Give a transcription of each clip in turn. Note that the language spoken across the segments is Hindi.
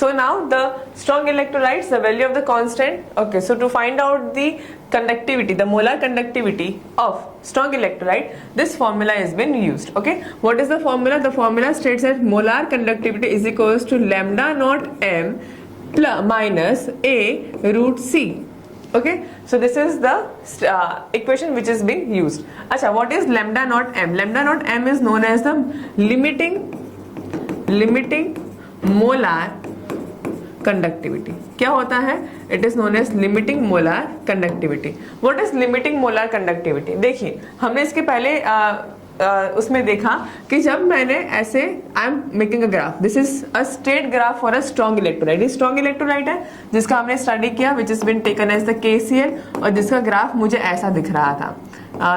So now the strong electrolytes, the value of the constant. Okay, so to find out the conductivity, the molar conductivity of strong electrolyte, this formula has been used. Okay, what is the formula? The formula states that molar conductivity is equals to lambda naught m plus minus a root c. Okay, so this is the equation which is being used. Acha, what is lambda naught m? Lambda naught m is known as the limiting molar conductivity. क्या होता है? It is known as limiting molar conductivity. What is limiting molar conductivity? देखिए, हमने इसके पहले उसमें देखा कि जब मैंने ऐसे I am making a graph, this is a straight graph for a strong electrolyte. ये स्ट्रॉन्ग इलेक्ट्रोलाइट है जिसका हमने स्टडी किया, which is been taken as the KCl, और जिसका ग्राफ मुझे ऐसा दिख रहा था.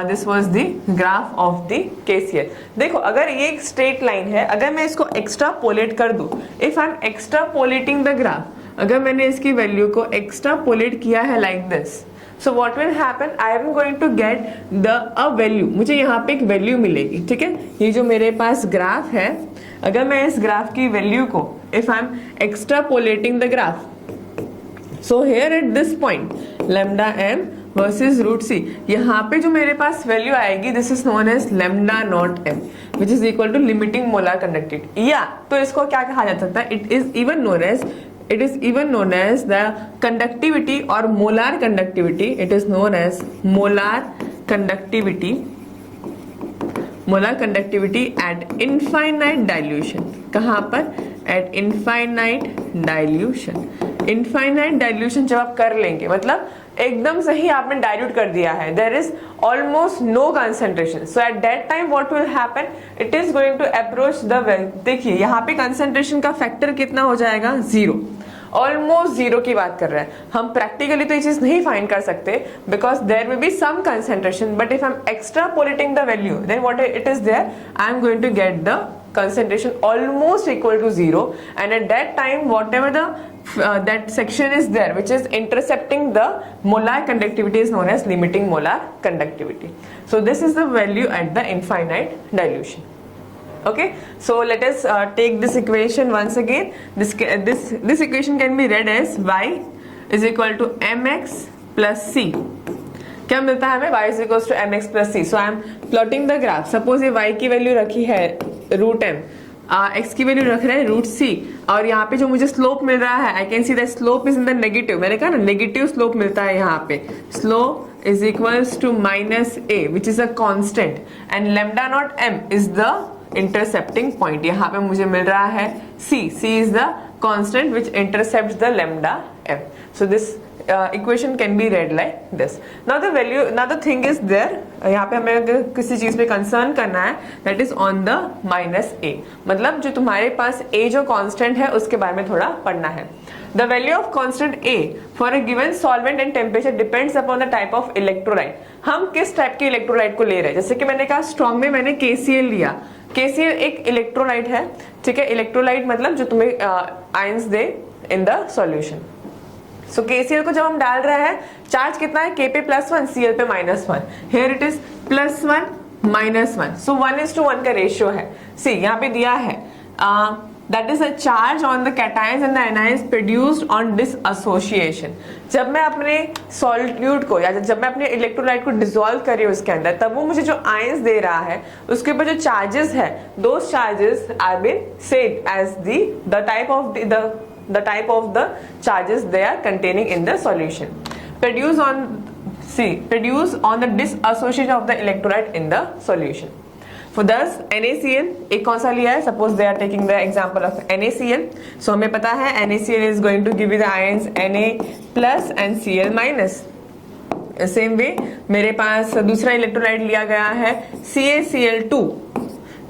This was the graph of the KCl. देखो, अगर ये एक स्ट्रेट लाइन है, अगर मैं इसको एक्स्ट्रापोलेट कर दूं, if I am extrapolating the graph, अगर मैंने इसकी वैल्यू को एक्स्ट्रापोलेट किया है like this, so what will happen, I am going to get the uh value. मुझे यहाँ पे एक वैल्यू मिलेगी. ठीक है, ये जो मेरे पास ग्राफ है, अगर मैं इस ग्राफ की वैल्यू को, if I am extrapolating the graph, so here at this point lambda m versus root c, यहाँ पे जो मेरे पास वैल्यू आएगी, this is known as lambda naught m, which is equal to limiting molar conductivity. या तो इसको क्या कहा जा सकता है? It is even known as the conductivity और molar conductivity. It is known as molar conductivity at infinite dilution. कहाँ पर? Eight infinite dilution. Infinite dilution जब आप कर लेंगे, मतलब एकदम सही आपने डाइल्यूट कर दिया है, there is almost no concentration, so at that time what will happen, it is going to approach the well. देखिए, यहाँ पे कंसंट्रेशन का फैक्टर कितना हो जाएगा? 0. ऑलमोस्ट 0 की बात कर रहे हैं हम. प्रैक्टिकली तो ये चीज नहीं फाइंड कर सकते because there will be some concentration, but if I am extrapolating the value, then what it is there, I am going to get the concentration almost equal to 0, and at that time whatever the that section is there which is intercepting the molar conductivity is known as limiting molar conductivity. So this is the value at the infinite dilution. Okay, so let us take this equation once again. This equation can be read as y is equal to mx plus c. क्या मिलता है हमें? y is equals to mx plus c. So I am plotting the graph. Suppose ये y की वैल्यू रखी है रूट m, x की वैल्यू रख रहे हैं रूट c, और यहाँ पे जो मुझे स्लोप मिल रहा है, I can see the slope is in the negative. मैंने कहा ना, नेगेटिव स्लोप मिलता है यहाँ पे. Slope is equals to minus a which is a constant, and lambda naught m is the intercepting point. यहाँ पे मुझे मिल रहा है c is the constant which intercepts the lambda m. So this equation can be read like this. Now the thing is there, यहाँ पे हमें अगर किसी चीज पे कंसर्न करना है, that is on the minus a, मतलब जो तुम्हारे पास a जो कांस्टेंट है उसके बारे में थोड़ा पढ़ना है. The value of constant a for a given solvent and temperature depends upon the type of electrolyte. हम किस टाइप के इलेक्ट्रोलाइट को ले रहे हैं? जैसे कि मैंने कहा स्ट्रॉन्ग में मैंने KCl लिया. KCl एक इलेक्ट्रोलाइट है. ठीक है, इलेक्ट्रोलाइट मतलब जो तुम्हें ions they in the solution. So KCl को जब हम डाल रहे हैं, चार्ज कितना है? K पे +1, Cl पे -1. हियर इट इज +1 -1, सो 1:1 का रेशियो है. सी यहाँ पे दिया है that is a charge on the cations and the anions produced on dissociation. जब मैं अपने सॉल्यूट को या जब मैं अपने इलेक्ट्रोलाइट को डिसॉल्व कर रही हूँ उसके अंदर, तब वो मुझे जो आयंस दे रहा है उसके ऊपर जो चार्जेस है, those charges are been said as the type of the charges they are containing in the solution. Produce on the dissociation of the electrolyte in the solution. For thus NaCl एक कौन सा लिया है? Suppose they are taking the example of NaCl. So हमें पता है NaCl is going to give you the ions Na plus and Cl minus. Same way मेरे पास दूसरा इलेक्ट्रोलाइट लिया गया है CaCl2.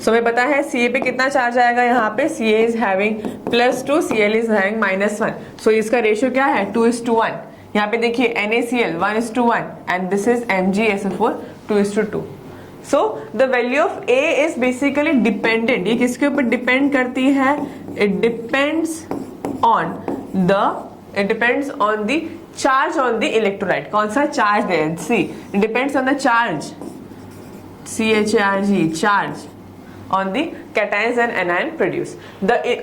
सो हमें पता है Ca पे कितना चार्ज आएगा? यहाँ पे Ca is having +2, Cl is having -1. सो इसका रेशियो क्या है? 2:1. यहाँ पे देखिए NaCl 1:1 and this is MgSO4 2:2. So the value of A is basically dependent. ये किसके ऊपर डिपेंड करती है? It depends on the charge on the electrolyte. कौन सा चार्ज है? See, it depends on the charge, CHARG, charge on the cations and anion produced.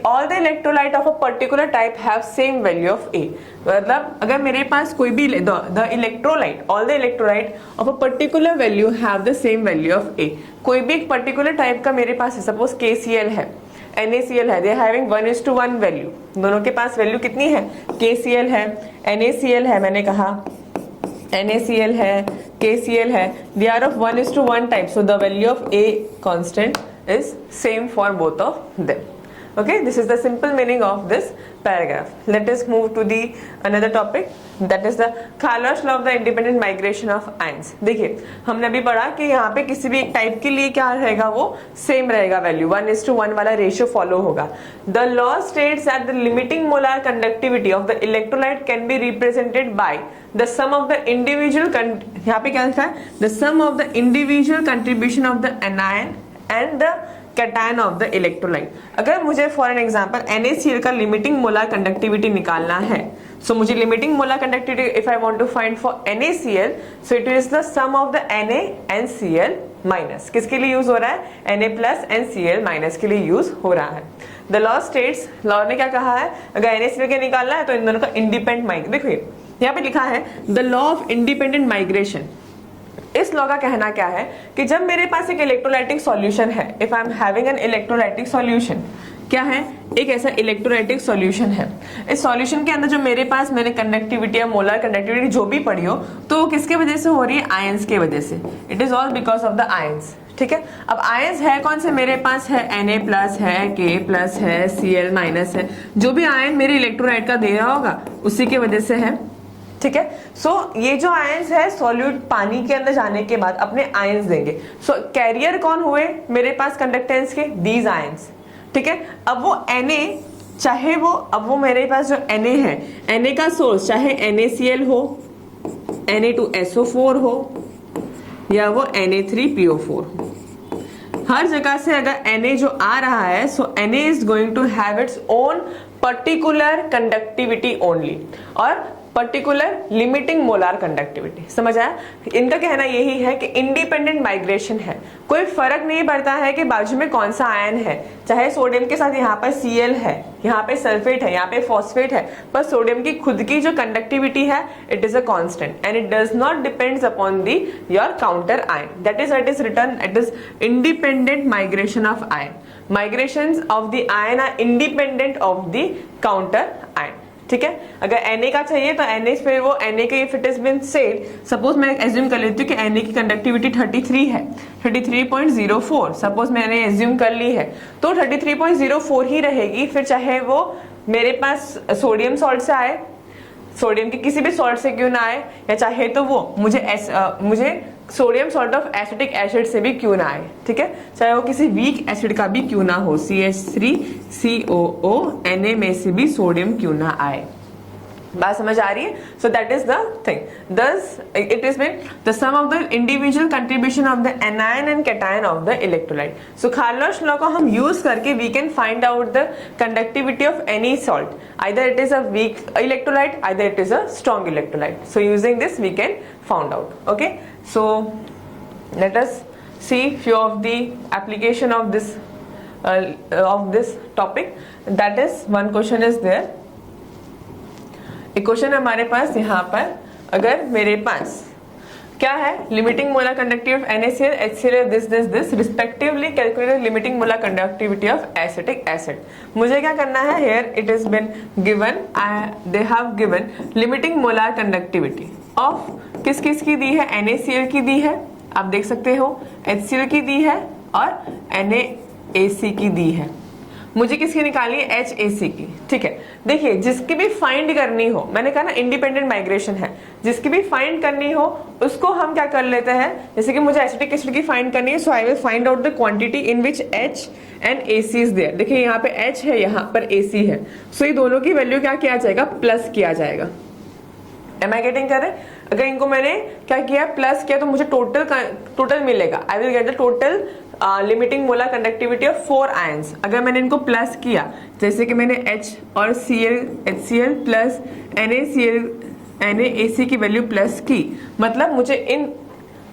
All the electrolyte of a particular type have same value of A. मतलब अगर मेरे पास कोई भी the electrolyte, all the electrolyte of a particular value have the same value of A. कोई भी एक particular type का मेरे पास है, suppose KCl है, NaCl है, they are having 1:1 value. दोनों के पास वैल्यू कितनी है? KCl है, NaCl है, मैंने कहा NaCl है, KCl है, they are of 1:1 type, so the value of A constant is same for both of them. Okay, this is the simple meaning of this paragraph. Let us move to the another topic, that is the Kalash law of the independent migration of ions. देखिए हमने अभी पढ़ा कि यहाँ पे किसी भी एक टाइप के लिए क्या रहेगा, वो सेम रहेगा वैल्यू, 1:1 वाला रेशियो फॉलो होगा. The law states that the limiting molar conductivity of the electrolyte can be represented by the sum of the individual यहाँ पे क्या लिखा है, the sum of the individual contribution of the anion and the cation of the electrolyte. अगर मुझे फॉर एन एग्जांपल NaCl का लिमिटिंग मोलर कंडक्टिविटी निकालना है, सो मुझे limiting molar conductivity if I want to find for NaCl, so it is the sum of the Na and Cl minus. किसके लिए यूज हो रहा है? Na plus and Cl minus के लिए यूज हो रहा है. द लॉ स्टेट्स, लॉ ने क्या कहा है, अगर NaCl के निकालना है तो इन दोनों का इंडिपेंडेंट माइग्रेशन. देखिए यहाँ पे लिखा है the law of independent migration. इस लॉ का कहना क्या है कि जब मेरे पास एक इलेक्ट्रोलाइटिक सॉल्यूशन है, if I am having an electrolytic solution, क्या है, एक ऐसा इलेक्ट्रोलाइटिक सॉल्यूशन है, इस सॉल्यूशन के अंदर जो मेरे पास मैंने कंडक्टिविटी या मोलर कंडक्टिविटी जो भी पढ़ी हो, तो वो किसके वजह से हो रही है? आयंस के वजह से. It is all because of the ions. ठीक है, अब आयंस है कौन से मेरे पास है? Na प्लस है, K प्लस है, Cl माइनस है, जो भी आयन मेरे इलेक्ट्रोलाइट का दे रहा होगा उसी की वजह से है. ठीक है, सो ये जो आयंस है सॉल्यूट पानी के अंदर जाने के बाद अपने आयंस देंगे. सो कैरियर कौन हुए मेरे पास कंडक्टेंस के? These ions. ठीक है, अब वो Na चाहे वो, अब वो मेरे पास जो Na है, Na का सोर्स चाहे NaCl हो, Na2SO4 हो, या वो Na3PO4 हो, हर जगह से अगर Na जो आ रहा है, so Na is going to have its own particular conductivity only और पर्टिकुलर लिमिटिंग मोलार कंडक्टिविटी. समझ आया? इनका कहना यही है कि इंडिपेंडेंट माइग्रेशन है, कोई फर्क नहीं पड़ता है कि बाजू में कौन सा आयन है, चाहे सोडियम के साथ यहाँ पर Cl है, यहाँ पे सल्फेट है, यहाँ पे फॉस्फेट है, पर सोडियम की खुद की जो कंडक्टिविटी है it is a constant and it does not depends upon the your counter ion. That is it is written, it is independent migration of ion. Migrations of the ion are independent of the counter ion. ठीक है, अगर Na का चाहिए तो Na फिर वो Na के if it is been said, suppose मैं एज्यूम कर लेती हूँ कि Na की कंडक्टिविटी 33 है, 33.04 सपोज मैंने एज्यूम कर ली है, तो 33.04 ही रहेगी. फिर चाहे वो मेरे पास सोडियम सॉल्ट से आए, सोडियम के किसी भी सॉल्ट से क्यों ना आए, या चाहे तो वो मुझे sodium salt of acetic acid से भी क्यों ना आए. ठीक है, चाहे वो किसी वीक एसिड का भी क्यों ना हो, CH3COO Na में से भी सोडियम क्यों ना आए. बात समझ आ रही है? So that is the thing. Thus it is been the sum of the individual contribution of the anion and cation of the electrolyte. So Kohlrausch law को हम यूज करके we can find out the conductivity of any salt, either it is a weak electrolyte, either it is a strong electrolyte. So using this we can found out. Okay, so let us see few of the application of this topic. That is, one question is there. एक क्वेश्चन हमारे पास यहाँ पर, अगर मेरे पास क्या है, limiting molar conductivity of NaCl, HCl, this respectively calculate limiting molar conductivity of acetic acid. मुझे क्या करना है, here it has been given, they have given limiting molar conductivity of किस किस की दी है? NaCl की दी है, आप देख सकते हो, HCl की दी है और NaAC की दी है. मुझे किसकी निकालनी है? HAC की. ठीक है, देखिए जिसकी भी फाइंड करनी हो, मैंने कहा ना इंडिपेंडेंट माइग्रेशन है, जिसकी भी फाइंड करनी हो उसको हम क्या कर लेते हैं, जैसे कि मुझे एसिटिक एसिड की फाइंड करनी है, so I will find out the quantity in which H and AC is there. देखिए यहाँ पे H है, यहाँ पर AC है, सो ये दोनों की वैल्यू क्या किया जाएगा? प्लस किया जाएगा. एम आई गेटिंग कर रहे? अगर इनको मैंने क्या किया, प्लस किया, तो मुझे टोटल मिलेगा. I will get the total limiting molar conductivity of 4 ions. अगर मैंने इनको प्लस किया, जैसे कि मैंने H और HCl प्लस NaAC की वैल्यू प्लस की, मतलब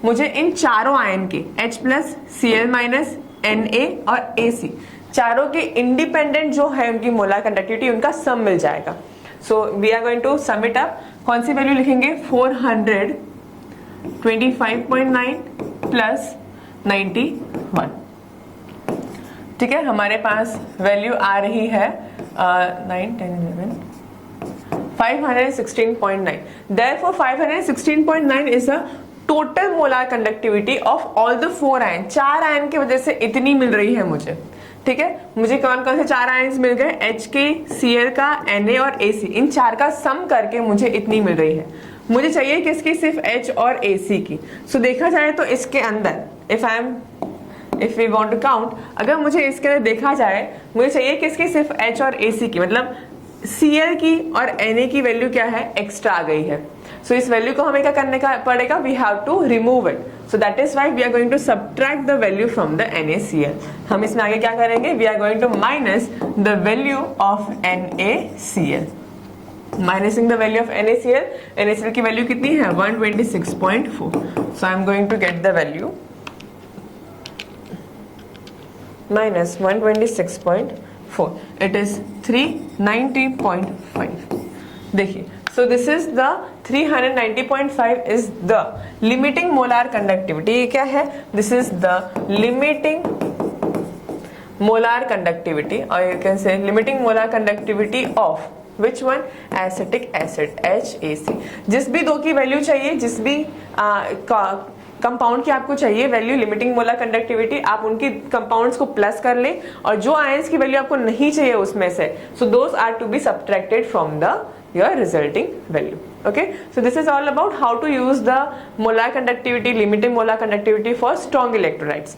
मुझे इन चारों आयन के H plus Cl minus Na और Ac चारों के इंडिपेंडेंट जो है उनकी मोलार कंडक्टिविटी उनका सम मिल जाएगा. So we are going to sum it up. कौन सी वैल्यू लिखेंगे? 425.9 प्लस 91. ठीक है, हमारे पास वैल्यू आ रही है 9, 10, 11, 516.9. Therefore 516.9 is the total molar conductivity of all the 4 ion. 4 ion की वजह से इतनी मिल रही है मुझे. ठीक है, मुझे कौन कौन से 4 आयन्स मिल गए? HK, Cl का, Na और AC. इन 4 का सम करके मुझे इतनी मिल रही है. मुझे चाहिए किसकी? सिर्फ H और AC की. सो देखा जाए तो इसके अंदर if we want to count, अगर मुझे इसके अंदर देखा जाए, मुझे चाहिए किसकी? सिर्फ H और AC की. मतलब Cl की और Na की वैल्यू क्या है? एक्स्ट्रा आ गई है. सो इस वैल्यू को हमें क्या करने का पड़ेगा? We have to remove it. So that is why we are going to subtract the value from the NaCl. हम इसमें आगे क्या करेंगे? We are going to minus the value of NaCl. Minusing the value of NaCl. NaCl की वैल्यू कितनी है? 126.4. So I am going to get the value minus 126.4. It is 390.5. देखिए, so this is the 390.5 is the limiting molar conductivity. ये क्या है? This is the limiting molar conductivity, or you can say limiting molar conductivity of which one? Acetic acid, HAC. जिस भी दो की वैल्यू चाहिए, जिस भी कंपाउंड की आपको चाहिए वैल्यू लिमिटिंग मोलर कंडक्टिविटी, आप उनकी कंपाउंड्स को प्लस कर लें, और जो आयंस की वैल्यू आपको नहीं चाहिए उसमें से, so those are to be subtracted from the your resulting value. Okay, so this is all about how to use the molar conductivity, limiting molar conductivity for strong electrolytes.